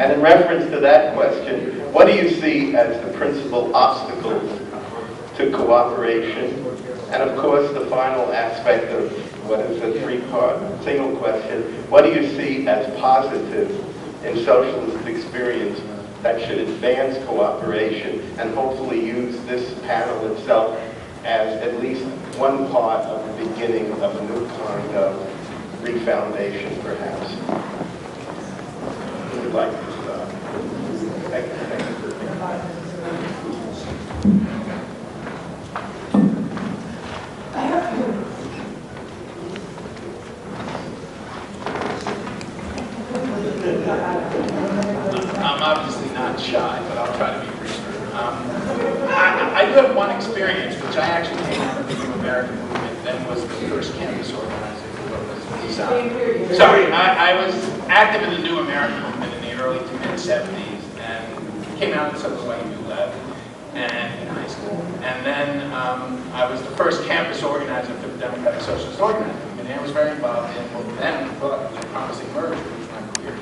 And in reference to that question, what do you see as the principal obstacles to cooperation? And of course, the final aspect of what is a three-part single question, what do you see as positive in socialist experience that should advance cooperation and hopefully use this panel itself as at least one part of the beginning of a new kind of refoundation, perhaps? Who would like to start? Thank you. I'm obviously not shy, but I'll try to be brief. I do have one experience, which I actually came out of the New American Movement, then was the first campus organizer for what was the Sorry, I was active in the New American Movement in the early to mid-70s, and came out in some way in and in high school. And then I was the first campus organizer for the Democratic Socialist Organizing Movement, and I was very involved in what then thought was a promising merger, which my career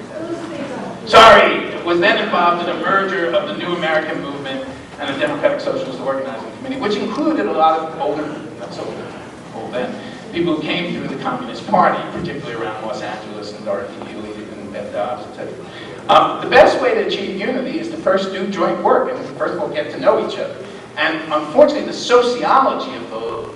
was then involved in a merger of the New American Movement and the Democratic Socialist Organizing Committee, which included a lot of older, not so old then, people who came through the Communist Party, particularly around Los Angeles and Dorothy Healy and Beth Dobbs, etc. The best way to achieve unity is to first do joint work and first of all get to know each other. And unfortunately, the sociology of the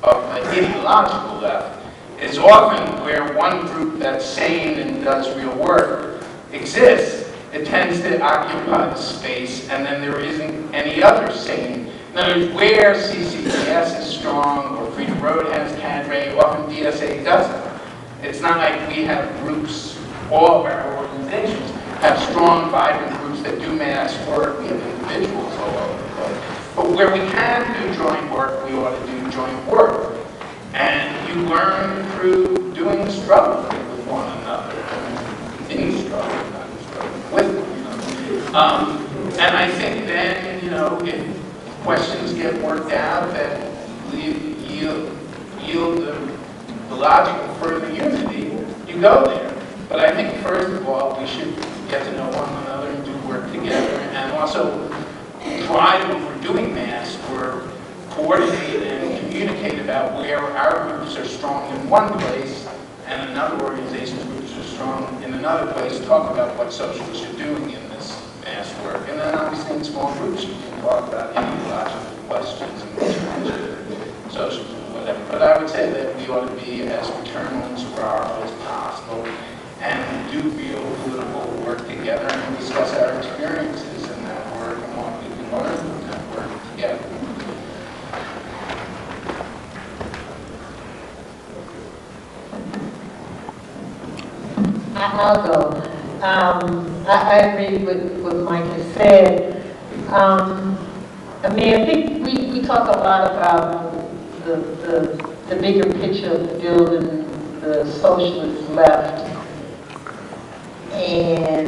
ideological left is often where one group that's sane and does real work exists. It tends to occupy the space, and then there isn't any other sane. In other words, where CCDS is strong or Freedom Road has cadre, often DSA doesn't. It's not like we have groups, all of our organizations have strong, vibrant groups that do mass work. We have individuals all over the place. But where we can do joint work, we ought to do joint work. And you learn through doing the struggle with one another. In struggle, not in struggle, with one another. And I think then, if questions get worked out that yield the logic of further unity, you go there. But I think first of all, we should get to know one another and do work together, and also try to, when we're doing mass, we're coordinate and communicate about where our groups are strong in one place and another organization's groups are strong in another place. Talk about what socialists are doing in this mass work. And then obviously in small groups you can talk about ideological questions and socialism, whatever. But I would say that we ought to be as fraternal and sovereign as possible and do real political work together and discuss our experiences in that work and what we can learn from that work together. I'll go. I agree with what Mike has said. I think we talk a lot about the bigger picture of building the socialist left. And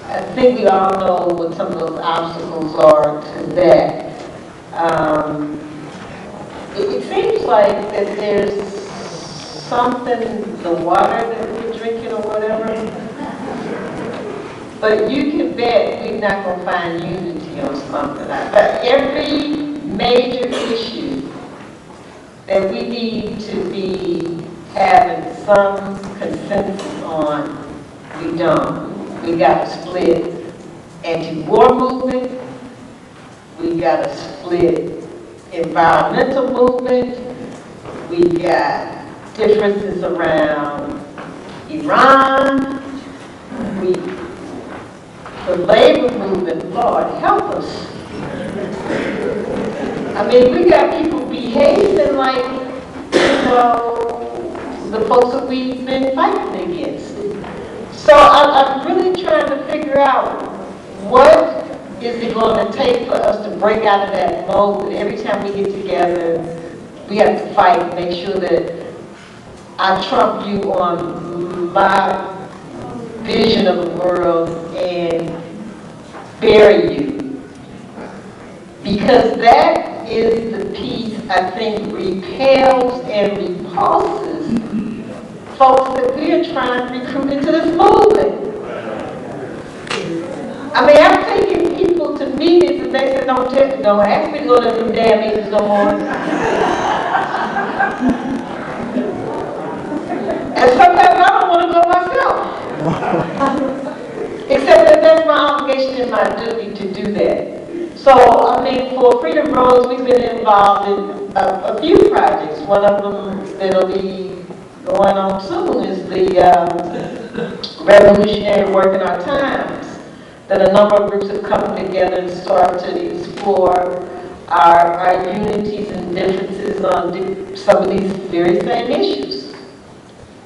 I think we all know what some of those obstacles are to that. It seems like that there's something in the water that we're drinking or whatever. But you can bet we're not going to find unity on something. But every major issue that we need to be having some consensus on, we don't. We got a split anti-war movement. We got a split environmental movement. We got differences around Iran. The labor movement, Lord, help us. I mean, we got people behaving like, the folks that we've been fighting against. So I'm really trying to figure out what is it going to take for us to break out of that mode that every time we get together, we have to fight and make sure that I trump you on my vision of the world and bury you. Because that is the piece I think repels and repulses folks that we are trying to recruit into this movement. I mean, I've taken people to meetings and they said, don't ask me to go to them damn meetings no more. And sometimes I don't want to go myself. Except that that's my obligation and my duty to do that. So, I mean, for Freedom Rose, we've been involved in a few projects. One of them that'll be going on soon is the Revolutionary Work in Our Times, that a number of groups have come together and started to explore our unities and differences on some of these very same issues.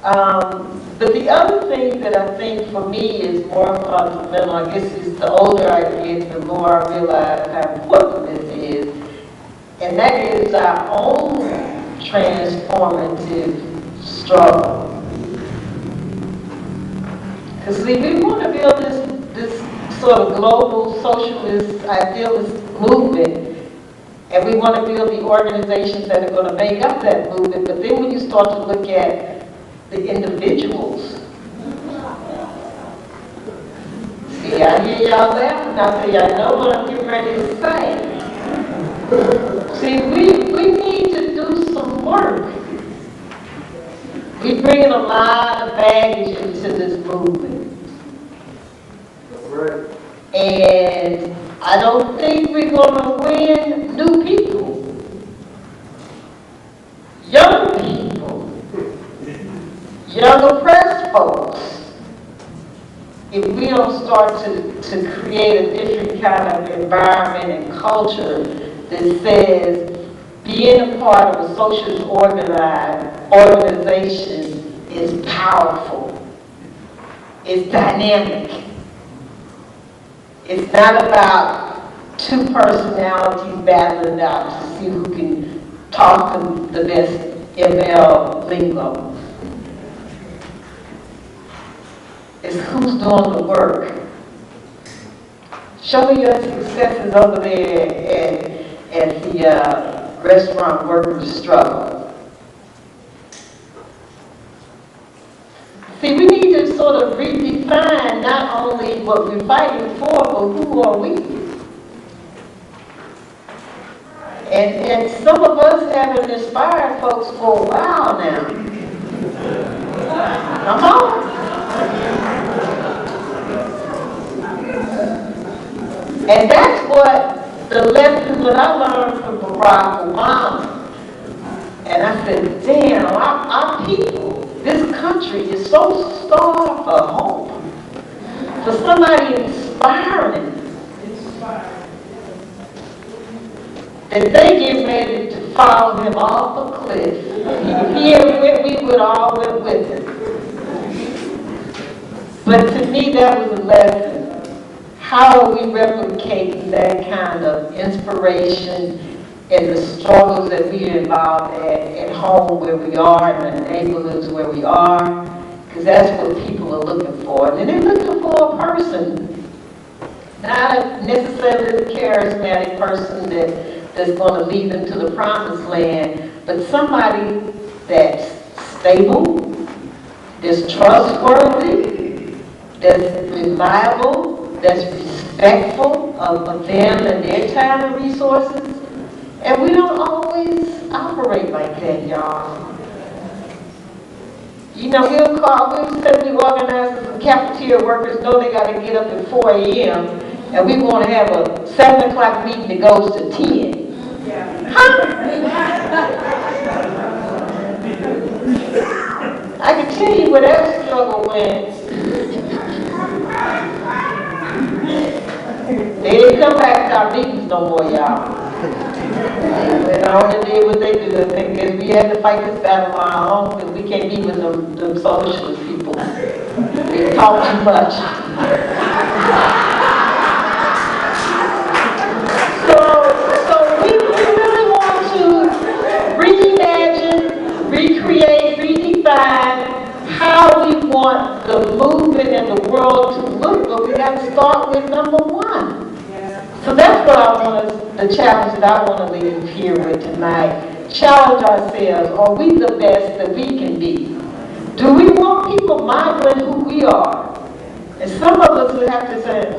But the other thing that I think for me is more fundamental, I guess is the older I get, the more I realize how important this is, and that is our own transformative struggle. Because see, we want to build this sort of global socialist idealist movement, and we want to build the organizations that are going to make up that movement, but then when you start to look at the individuals. See, I hear y'all laughing out there. Y'all know what I'm getting ready to say. See, we need to do some work. We bringing a lot of baggage into this movement. Right. And I don't think we're going to win new people. Young people. Young oppressed folks, if we don't start to create a different kind of environment and culture that says being a part of a socialist organization is powerful, it's dynamic. It's not about two personalities battling out to see who can talk the best ML lingo. Is who's doing the work. Show me your successes over there at the restaurant workers' struggle. See, we need to sort of redefine not only what we're fighting for, but who are we? And some of us haven't inspired folks for a while now. Come on. And that's what the lesson that I learned from Barack Obama. And I said, damn, our people, this country is so starved for hope. For somebody inspiring that they get ready to follow him off a cliff. Here we would all went with him. But to me, that was a lesson. How are we replicating that kind of inspiration in the struggles that we are involved at home where we are, in the neighborhoods where we are? Because that's what people are looking for. And they're looking for a person, not necessarily a charismatic person that's going to lead them to the promised land, but somebody that's stable, that's trustworthy, that's reliable, that's respectful of them and their time and resources. And we don't always operate like that, y'all. You know, we'll say we organize some cafeteria workers know they got to get up at 4 a.m. and we want to have a 7 o'clock meeting that goes to 10. Huh? I can tell you where that struggle went. They didn't come back to our meetings no more, y'all. They went on and did what they do. I think that we had to fight this battle on our own because we can't be with them socialist people. They talk too much. So we really want to reimagine, recreate, redefine how we want the movement and the world to look, but we got to start with number one. So that's what I want to, the challenge that I want to leave here with tonight. Challenge ourselves. Are we the best that we can be? Do we want people modeling who we are? And some of us would have to say,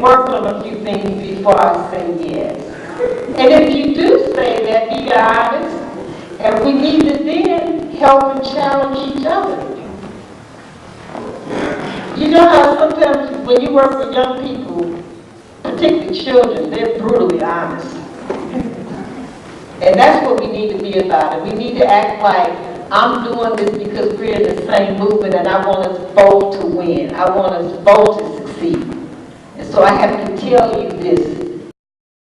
work on a few things before I say yes. And if you do say that, be honest, and we need to then help and challenge each other. You know how sometimes when you work with young people, particularly children, they're brutally honest. And that's what we need to be about it. We need to act like, I'm doing this because we're in the same movement and I want us both to win. I want us both to succeed. And so I have to tell you this